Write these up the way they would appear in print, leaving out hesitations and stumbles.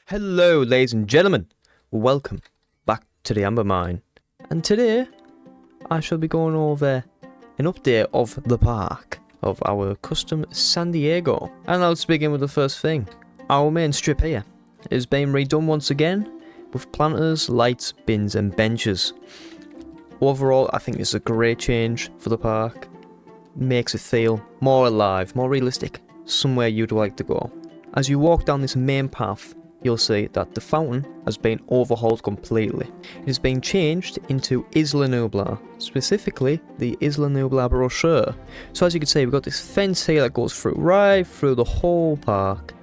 Hello ladies and gentlemen, welcome back to the Amber Mine, and today I shall be going over an update of the park of our custom San Diego. And let's begin with the first thing. Our main strip here is being redone once again with planters, lights, bins and benches. Overall I think this is a great change for the park. Makes it feel more alive, more realistic, somewhere you'd like to go. As you walk down this main path, you'll see that the fountain has been overhauled completely. It has been changed into Isla Nublar, specifically the Isla Nublar brochure. So as you can see, we've got this fence here that goes right through the whole park,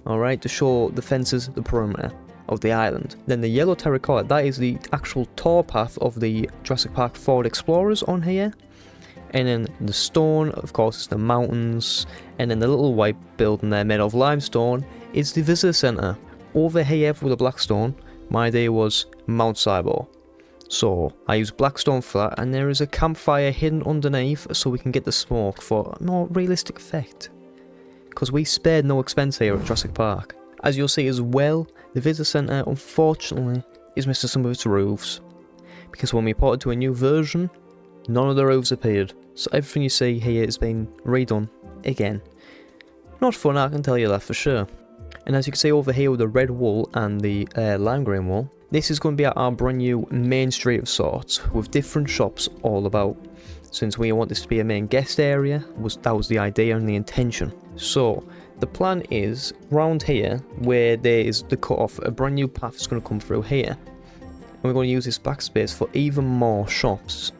alright, to show the fences, the perimeter of the island. Then the yellow terracotta, that is the actual tour path of the Jurassic Park Ford Explorers on here. And then the stone, of course, is the mountains, and then the little white building there made of limestone is the visitor centre. Over here with the black stone, my idea was Mount Cybor. So I used black stone for that, and there is a campfire hidden underneath so we can get the smoke for a more realistic effect. Because we spared no expense here at Jurassic Park. As you'll see as well, the visitor centre unfortunately is missing some of its roofs. Because when we ported to a new version, none of the roofs appeared. So everything you see here has been redone again. Not fun, I can tell you that for sure. And as you can see over here with the red wool and the lime green wool, this is going to be our brand new main street of sorts, with different shops all about. Since we want this to be a main guest area, that was the idea and the intention. So the plan is, round here, where there is the cut off, a brand new path is going to come through here. And we're going to use this backspace for even more shops.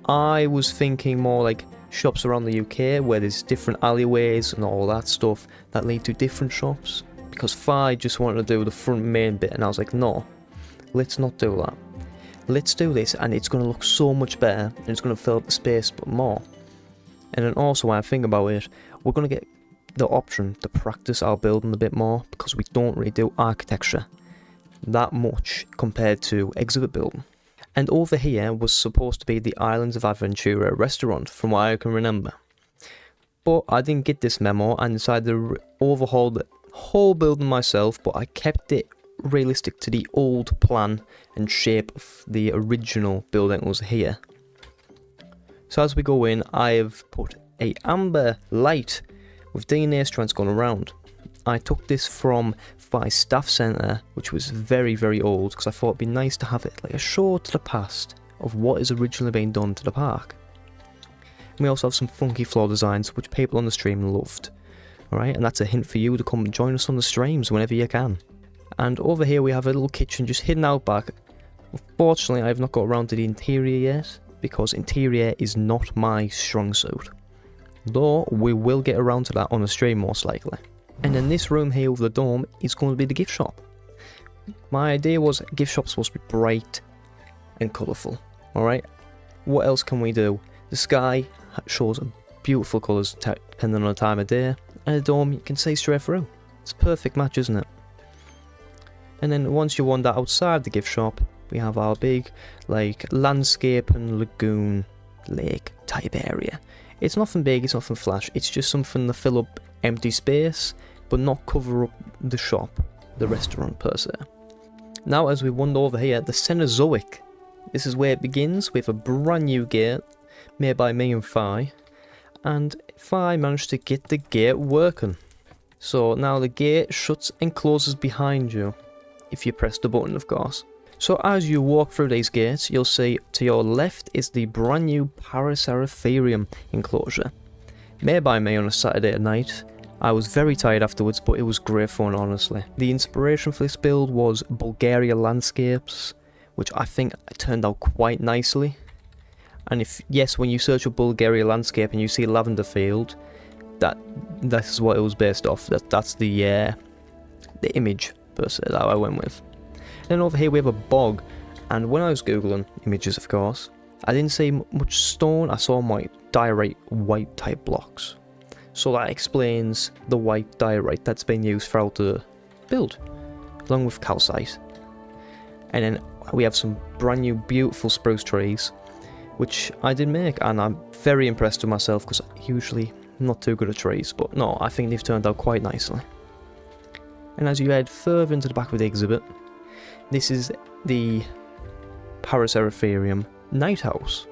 I was thinking more like shops around the UK where there's different alleyways and all that stuff that lead to different shops, because Fi just wanted to do the front main bit and I was like, no, let's not do that. Let's do this and it's going to look so much better and it's going to fill up the space but more. And then also when I think about it, we're going to get the option to practice our building a bit more, because we don't really do architecture that much compared to exhibit building. And over here was supposed to be the Islands of Aventura restaurant, from what I can remember. But I didn't get this memo and decided to overhaul the whole building myself, but I kept it realistic to the old plan and shape of the original building that was here. So as we go in, I have put a amber light with DNA strands going around. I took this from my staff centre, which was very, very old, because I thought it'd be nice to have it like a show to the past of what has originally been done to the park. And we also have some funky floor designs which people on the stream loved. Alright, and that's a hint for you to come and join us on the streams whenever you can. And over here we have a little kitchen just hidden out back. Unfortunately I have not got around to the interior yet, because interior is not my strong suit. Though we will get around to that on the stream most likely. And then this room here with the dome is going to be the gift shop. My idea was gift shop's supposed to be bright and colourful. Alright, what else can we do? The sky shows beautiful colours depending on the time of day. And the dome you can see straight through. It's a perfect match, isn't it? And then once you wander outside the gift shop, we have our big like landscape and lagoon lake type area. It's nothing big, it's nothing flash, it's just something to fill up empty space, but not cover up the shop, the restaurant per se. Now as we wander over here, the Cenozoic, this is where it begins with a brand new gate made by me and Fi, and Fi managed to get the gate working. So now the gate shuts and closes behind you, if you press the button of course. So as you walk through these gates, you'll see to your left is the brand new Paraceratherium enclosure, made by me on a Saturday at night. I was very tired afterwards, but it was great fun, honestly. The inspiration for this build was Bulgaria landscapes, which I think turned out quite nicely. And when you search a Bulgaria landscape and you see lavender field, that's what it was based off. That's the image per se that I went with. Then over here we have a bog, and when I was googling images, of course, I didn't see much stone. I saw my diorite white type blocks. So that explains the white diorite that's been used throughout the build, along with calcite. And then we have some brand new beautiful spruce trees, which I did make, and I'm very impressed with myself because usually I'm not too good at trees, but no, I think they've turned out quite nicely. And as you head further into the back of the exhibit, this is the Paraceratherium Night House.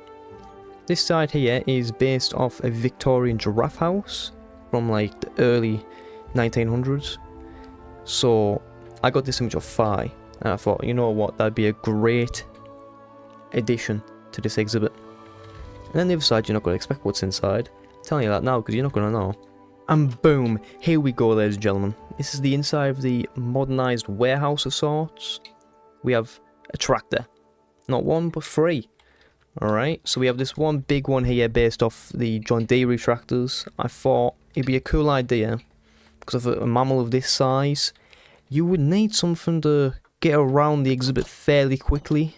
This side here is based off a Victorian giraffe house from like the early 1900s. So I got this image of Phi, and I thought, you know what, that'd be a great addition to this exhibit. And then the other side, you're not going to expect what's inside. I'm telling you that now because you're not going to know. And boom, here we go, ladies and gentlemen. This is the inside of the modernised warehouse of sorts. We have a tractor. Not one, but three. Alright, so we have this one big one here based off the John Deere tractors. I thought it'd be a cool idea, because of a mammal of this size, you would need something to get around the exhibit fairly quickly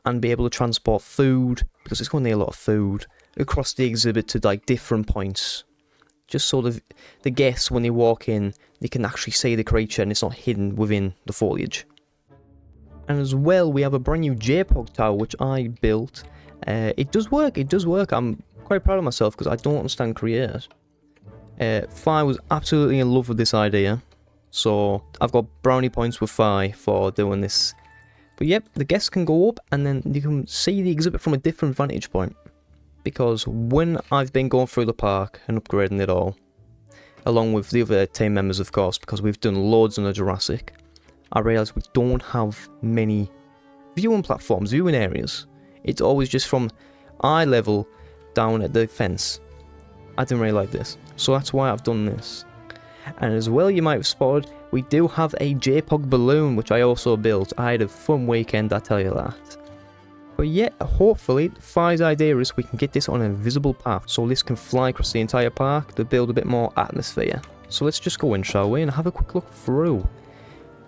and be able to transport food, because it's going to need a lot of food, across the exhibit to like different points. Just so the guests, when they walk in, they can actually see the creature and it's not hidden within the foliage. And as well, we have a brand new JPEG tower which I built. It does work, I'm quite proud of myself because I don't understand Create. Phi was absolutely in love with this idea, so I've got brownie points with Phi for doing this. But yep, the guests can go up and then you can see the exhibit from a different vantage point. Because when I've been going through the park and upgrading it all, along with the other team members of course, because we've done loads on the Jurassic, I realised we don't have many viewing platforms, viewing areas. It's always just from eye level down at the fence. I didn't really like this, so that's why I've done this. And as well, you might have spotted, we do have a JPEG balloon, which I also built. I had a fun weekend, I tell you that. But yeah, hopefully, Phi's idea is we can get this on a visible path, so this can fly across the entire park to build a bit more atmosphere. So let's just go in, shall we, and have a quick look through.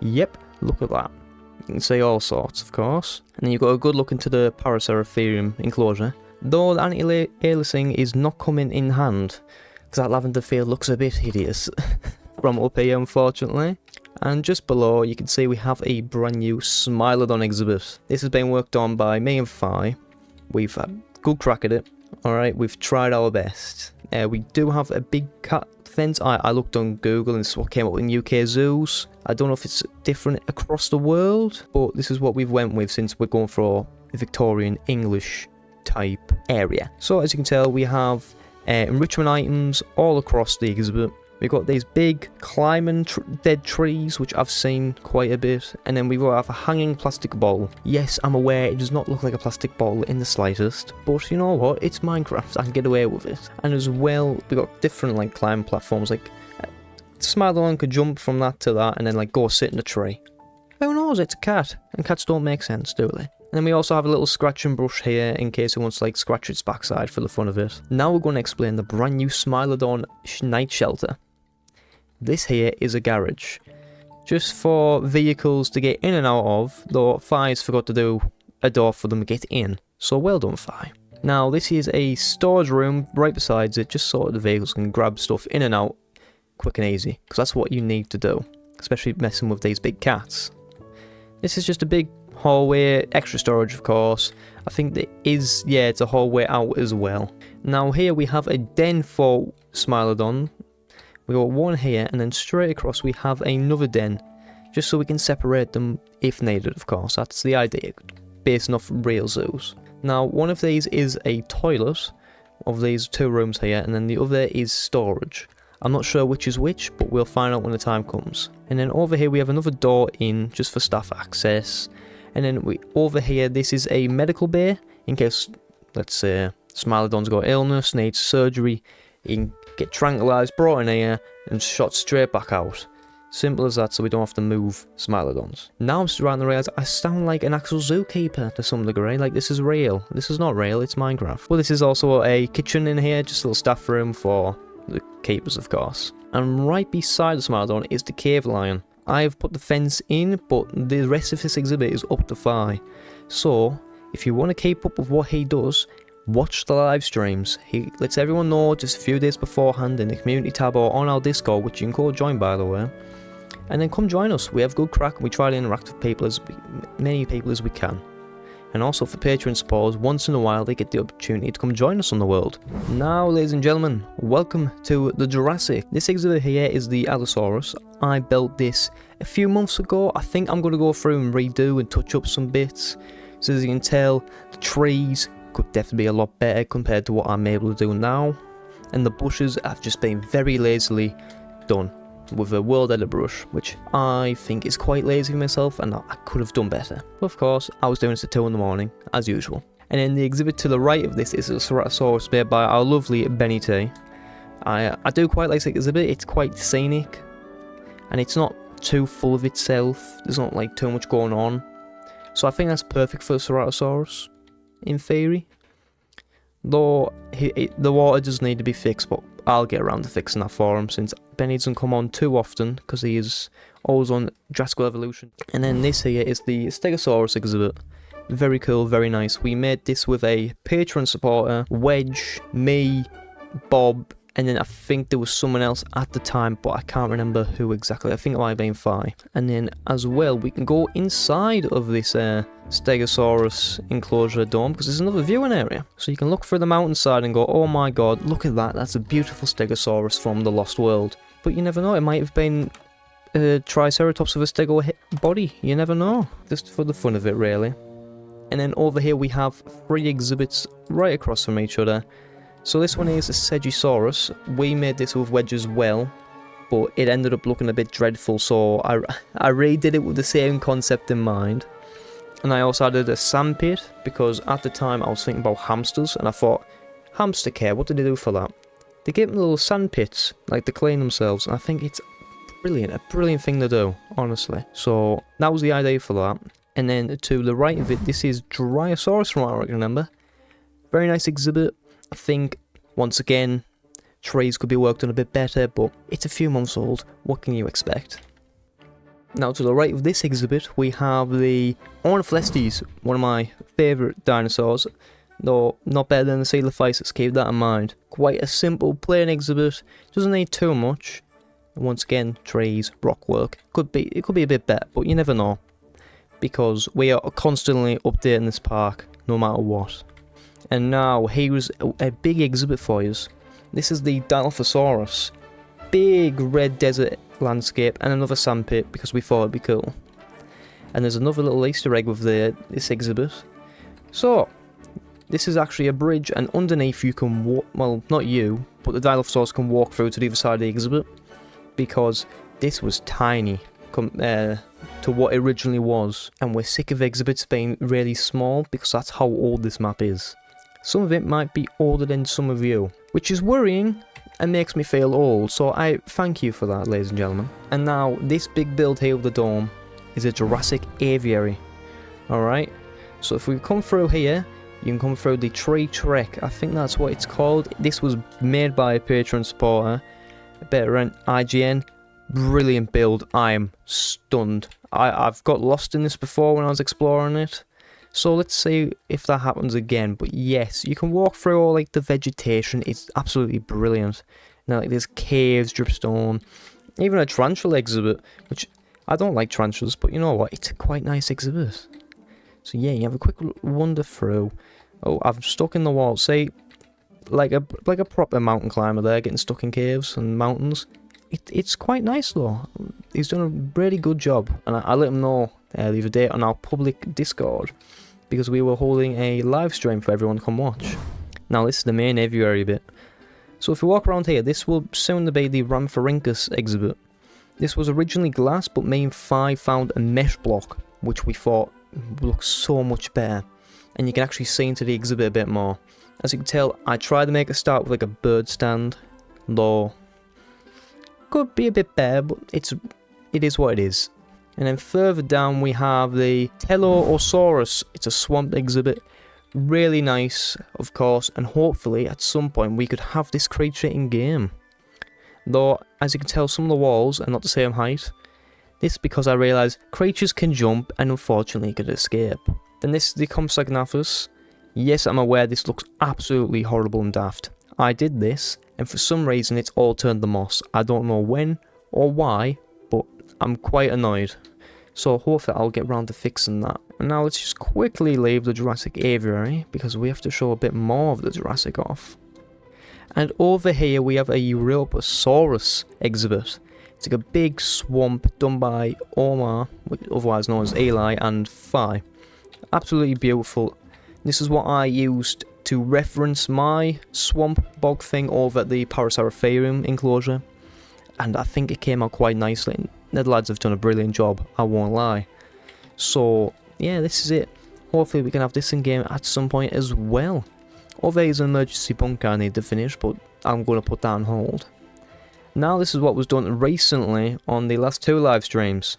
Yep, look at that. You can see all sorts, of course. And then you've got a good look into the Paraceratherium enclosure. Though the anti-aliasing is not coming in hand, because that lavender field looks a bit hideous from up here, unfortunately. And just below, you can see we have a brand new Smilodon exhibit. This has been worked on by me and Phi. We've had a good crack at it. Alright, we've tried our best. We do have a big cat fence. I looked on Google and this is what came up in UK zoos. I don't know if it's different across the world, but this is what we've went with since we're going for a Victorian English type area. So as you can tell, we have enrichment items all across the exhibit. We've got these big climbing dead trees, which I've seen quite a bit. And then we have a hanging plastic bowl. Yes, I'm aware it does not look like a plastic bowl in the slightest. But you know what? It's Minecraft. I can get away with it. And as well, we've got different like climbing platforms. Like, Smilodon could jump from that to that and then like go sit in a tree. Who knows? It's a cat. And cats don't make sense, do they? And then we also have a little scratching brush here in case it wants to like scratch its backside for the fun of it. Now we're going to explain the brand new Smilodon night shelter. This here is a garage, just for vehicles to get in and out of, though Phi's forgot to do a door for them to get in, so well done Phi. Now this is a storage room right beside it, just so the vehicles can grab stuff in and out quick and easy, because that's what you need to do, especially messing with these big cats. This is just a big hallway, extra storage of course. I think there is, yeah, it's a hallway out as well. Now here we have a den for Smilodon. We got one here, and then straight across we have another den, just so we can separate them if needed, of course. That's the idea, based off real zoos. Now, one of these is a toilet, of these two rooms here, and then the other is storage. I'm not sure which is which, but we'll find out when the time comes. And then over here we have another door in, just for staff access. And then over here, this is a medical bay, in case, let's say, Smilodon's got illness, needs surgery. You can get tranquilized, brought in here, and shot straight back out. Simple as that, so we don't have to move Smilodons. Now I'm starting to realise I sound like an actual zookeeper to some degree. Like, this is real. This is not real, it's Minecraft. Well, this is also a kitchen in here, just a little staff room for the keepers, of course. And right beside the Smilodon is the cave lion. I have put the fence in, but the rest of this exhibit is up to Phi. So, if you want to keep up with what he does, watch the live streams. He lets everyone know just a few days beforehand in the community tab or on our Discord, which you can go join by the way. And then come join us. We have good crack and we try to interact with people many people as we can. And also for Patreon supporters, once in a while they get the opportunity to come join us on the world. Now, ladies and gentlemen, welcome to the Jurassic. This exhibit here is the Allosaurus. I built this a few months ago. I think I'm going to go through and redo and touch up some bits. So as you can tell, the trees could definitely be a lot better compared to what I'm able to do now. And the bushes have just been very lazily done with a world edit brush, which I think is quite lazy myself and I could have done better. But of course, I was doing this at 2 in the morning, as usual. And then the exhibit to the right of this is a Ceratosaurus made by our lovely Benny T. I do quite like this exhibit. It's quite scenic and it's not too full of itself. There's not like too much going on. So I think that's perfect for the Ceratosaurus, in theory. Though the water does need to be fixed, but I'll get around to fixing that for him since Benny doesn't come on too often because he is always on Jurassic Evolution. And then this here is the Stegosaurus exhibit. Very cool, very nice. We made this with a Patreon supporter, Wedge, me, Bob, and then I think there was someone else at the time, but I can't remember who exactly. I think it might have been Phi. And then as well, we can go inside of this Stegosaurus enclosure dome because there's another viewing area. So you can look through the mountainside and go, oh my god, look at that. That's a beautiful Stegosaurus from the Lost World. But you never know, it might have been a Triceratops with a Stego body. You never know. Just for the fun of it, really. And then over here we have 3 exhibits right across from each other. So this one is a Rechiseled. We made this with Wedge as well, but it ended up looking a bit dreadful, so I redid it with the same concept in mind. And I also added a sand pit, because at the time I was thinking about hamsters, and I thought, hamster care, what did they do for that? They give them little sand pits, like to clean themselves, and I think it's brilliant, a brilliant thing to do, honestly. So that was the idea for that. And then to the right of it, this is Dryosaurus from what I remember. Very nice exhibit. I think, once again, trees could be worked on a bit better, but it's a few months old. What can you expect? Now, to the right of this exhibit, we have the Ornitholestes, one of my favourite dinosaurs. Though, not better than the Coelophysis, keep that in mind. Quite a simple, plain exhibit. Doesn't need too much. Once again, trees, rock work. It could be a bit better, but you never know. Because we are constantly updating this park, no matter what. And now, here's a big exhibit for you. This is the Dilophosaurus. Big red desert landscape and another sand pit because we thought it'd be cool. And there's another little Easter egg with this exhibit. So, this is actually a bridge and underneath you can walk, well, not you, but the Dilophosaurus can walk through to the other side of the exhibit. Because this was tiny compared to what it originally was. And we're sick of exhibits being really small because that's how old this map is. Some of it might be older than some of you, which is worrying and makes me feel old, so I thank you for that, ladies and gentlemen. And now, this big build here of the dome is a Jurassic aviary. Alright, so if we come through here, you can come through the tree trek, I think that's what it's called. This was made by a Patreon supporter, better than IGN. Brilliant build, I am stunned. I've got lost in this before when I was exploring it. So let's see if that happens again. But yes, you can walk through all like the vegetation. It's absolutely brilliant. Now like there's caves, dripstone, even a tarantula exhibit, which I don't like tarantulas, but you know what? It's a quite nice exhibit. So yeah, you have a quick wander through. Oh, I'm stuck in the wall. See, like a proper mountain climber there, getting stuck in caves and mountains. It's quite nice though. He's done a really good job, and I let him know the other day on our public Discord. Because we were holding a live stream for everyone to come watch. Now this is the main aviary bit. So if we walk around here, this will soon be the Rhamphorhynchus exhibit. This was originally glass, but me and Phi found a mesh block, which we thought looks so much better. And you can actually see into the exhibit a bit more. As you can tell, I tried to make it start with like a bird stand, though could be a bit better, but it is what it is. And then further down we have the Teleosaurus. It's a swamp exhibit. Really nice, of course, and hopefully at some point we could have this creature in game. Though, as you can tell, some of the walls are not the same height. This is because I realised creatures can jump and unfortunately could escape. Then this is the Compsognathus. Yes, I'm aware this looks absolutely horrible and daft. I did this, and for some reason it's all turned to moss. I don't know when or why, but I'm quite annoyed. So hopefully I'll get round to fixing that. And now let's just quickly leave the Jurassic aviary, because we have to show a bit more of the Jurassic off. And over here we have a Europasaurus exhibit. It's like a big swamp done by Omar, otherwise known as Eli, and Phi. Absolutely beautiful. This is what I used to reference my swamp bog thing over at the Paraceratherium enclosure. And I think it came out quite nicely. The lads have done a brilliant job, I won't lie. So, yeah, this is it. Hopefully we can have this in game at some point as well. Over here is an emergency bunker I need to finish, but I'm going to put that on hold. Now this is what was done recently on the last 2 live streams.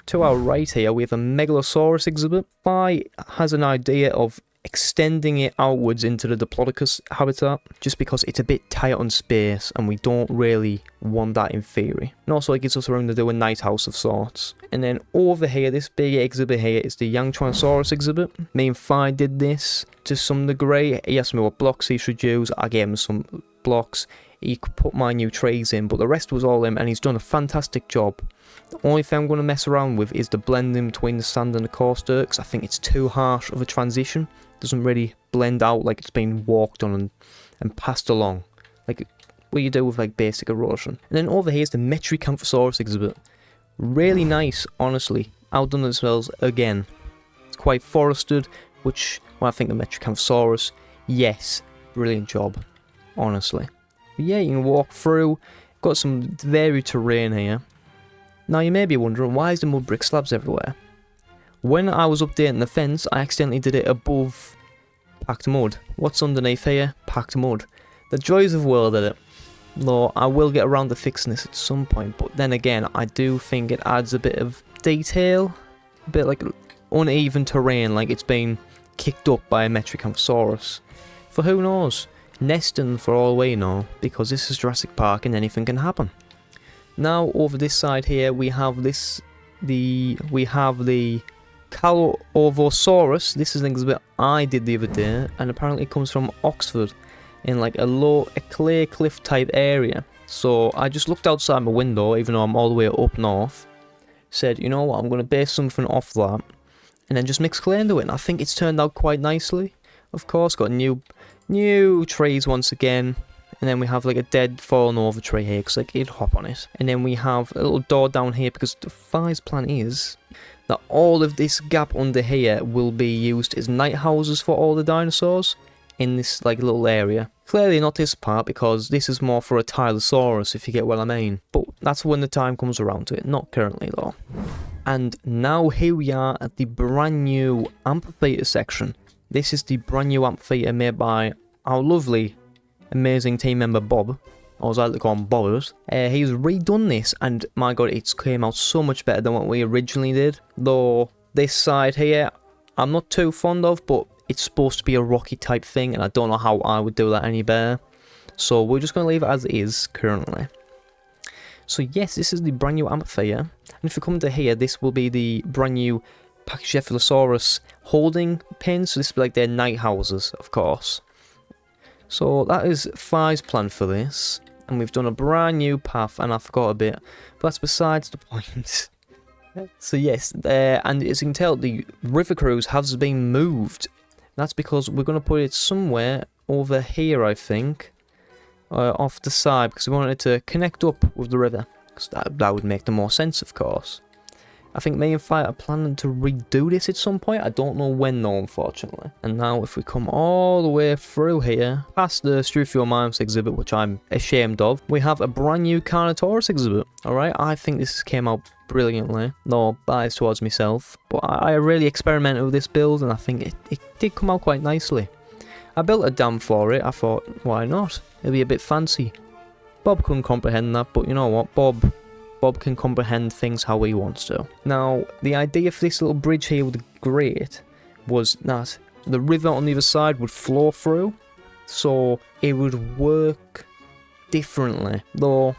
To our right here we have a Megalosaurus exhibit. Phi has an idea of extending it outwards into the Diplodocus habitat, just because it's a bit tight on space and we don't really want that in theory. And also it gives us room to do a night house of sorts. And then over here, this big exhibit here is the Tyrannosaurus exhibit. Me and Phi did this to some degree. He asked me what blocks he should use, I gave him some blocks. He could put my new trays in, but the rest was all him, and he's done a fantastic job. The only thing I'm going to mess around with is the blending between the sand and the coarse dirt, because I think it's too harsh of a transition. It doesn't really blend out like it's been walked on and passed along, like what you do with like basic erosion. And then over here is the Metricanthosaurus exhibit. Really nice, honestly. Outdone themselves again. It's quite forested, which, when I think of Metricanthosaurus, yes, brilliant job, honestly. But yeah, you can walk through. Got some varied terrain here. Now you may be wondering, why is there mud brick slabs everywhere? When I was updating the fence, I accidentally did it above packed mud. What's underneath here? Packed mud. The joys of world at it. Though I will get around to fixing this at some point, but then again, I do think it adds a bit of detail. A bit like uneven terrain, like it's been kicked up by a Metricanthosaurus. For who knows? Nesting for all we know, because this is Jurassic Park and anything can happen. Now over this side here we have the Calorosaurus. This is an exhibit I did the other day, and apparently it comes from Oxford in like a clay cliff type area. So I just looked outside my window, even though I'm all the way up north, said, you know what, I'm going to base something off that, and then just mix clay into it, and I think it's turned out quite nicely. Of course, got new trees once again, and then we have like a dead fallen over tree here because like it'd hop on it, and then we have a little door down here because the Phi's plan is that all of this gap under here will be used as night houses for all the dinosaurs in this like little area. Clearly not this part, because this is more for a Tylosaurus, if you get what I mean, but that's when the time comes around to it, not currently though. And now here we are at the brand new amphitheatre section. This is the brand new amphitheatre made by our lovely, amazing team member Bob, or as I like to call him, Bobbers. He's redone this, and my god, it's came out so much better than what we originally did. Though this side here, I'm not too fond of, but it's supposed to be a rocky type thing, and I don't know how I would do that any better. So we're just going to leave it as it is currently. So yes, this is the brand new amphitheatre, and if you come to here, this will be the brand new Pachycephalosaurus holding pens. So this will be like their night houses, of course. So that is Phi's plan for this, and we've done a brand new path, and I forgot a bit, but that's besides the point. So yes, and as you can tell, the river cruise has been moved. That's because we're going to put it somewhere over here, I think, off the side, because we want it to connect up with the river, because that would make the more sense, of course. I think me and Phi are planning to redo this at some point. I don't know when though, unfortunately. And now if we come all the way through here, past the Struthiomimus exhibit, which I'm ashamed of, we have a brand new Carnotaurus exhibit. Alright, I think this came out brilliantly. No bias towards myself, but I really experimented with this build, and I think it did come out quite nicely. I built a dam for it. I thought, why not? It'll be a bit fancy. Bob couldn't comprehend that, but you know what, Bob can comprehend things how he wants to. Now, the idea for this little bridge here with the grate was that the river on the other side would flow through, so it would work differently. Though,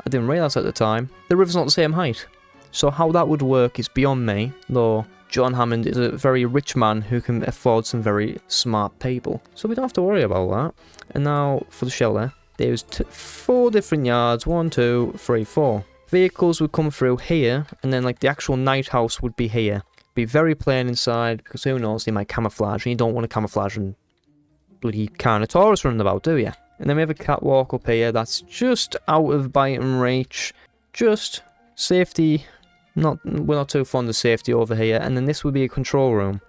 I didn't realise at the time, the river's not the same height. So how that would work is beyond me, though John Hammond is a very rich man who can afford some very smart people. So we don't have to worry about that. And now, for the shelter, there's 4 different yards, 1, 2, 3, 4. Vehicles would come through here, and then like the actual night house would be here, be very plain inside, because who knows, they might camouflage, and you don't want to camouflage and bloody Carnotaurus running about, do you? And then we have a catwalk up here that's just out of biting reach. Just safety. We're not too fond of safety over here. And then this would be a control room.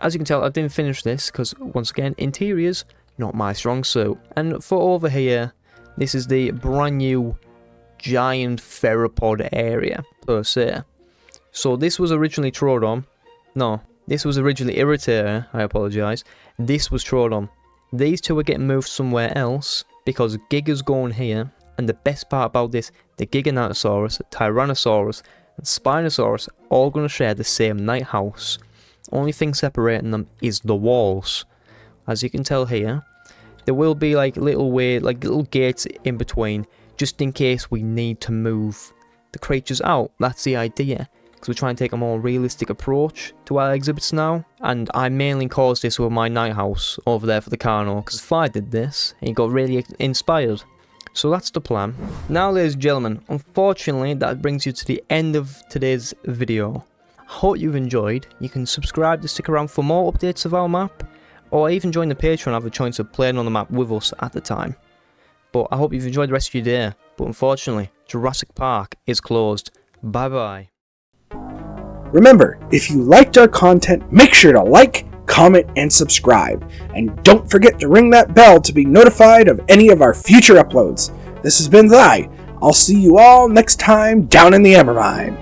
As you can tell, I didn't finish this because, once again, interiors, not my strong suit. And for over here, this is the brand new giant theropod area, per se. So this was originally Troodon. No, this was originally Irritator, I apologise. This was Troodon. These two are getting moved somewhere else because Giga's going here. And the best part about this, the Giganotosaurus, Tyrannosaurus, and Spinosaurus are all going to share the same night house. Only thing separating them is the walls. As you can tell here, there will be like little gates in between, just in case we need to move the creatures out. That's the idea. Because we're trying to take a more realistic approach to our exhibits now. And I mainly caused this with my night house over there for the Carno, because if I did this, he got really inspired. So that's the plan. Now, ladies and gentlemen, unfortunately that brings you to the end of today's video. I hope you've enjoyed. You can subscribe to stick around for more updates of our map, or even join the Patreon and have a chance of playing on the map with us at the time. But I hope you've enjoyed the rest of your day. But unfortunately, Jurassic Park is closed. Bye bye. Remember, if you liked our content, make sure to like, comment, and subscribe. And don't forget to ring that bell to be notified of any of our future uploads. This has been Thy. I'll see you all next time down in the Amber Mine.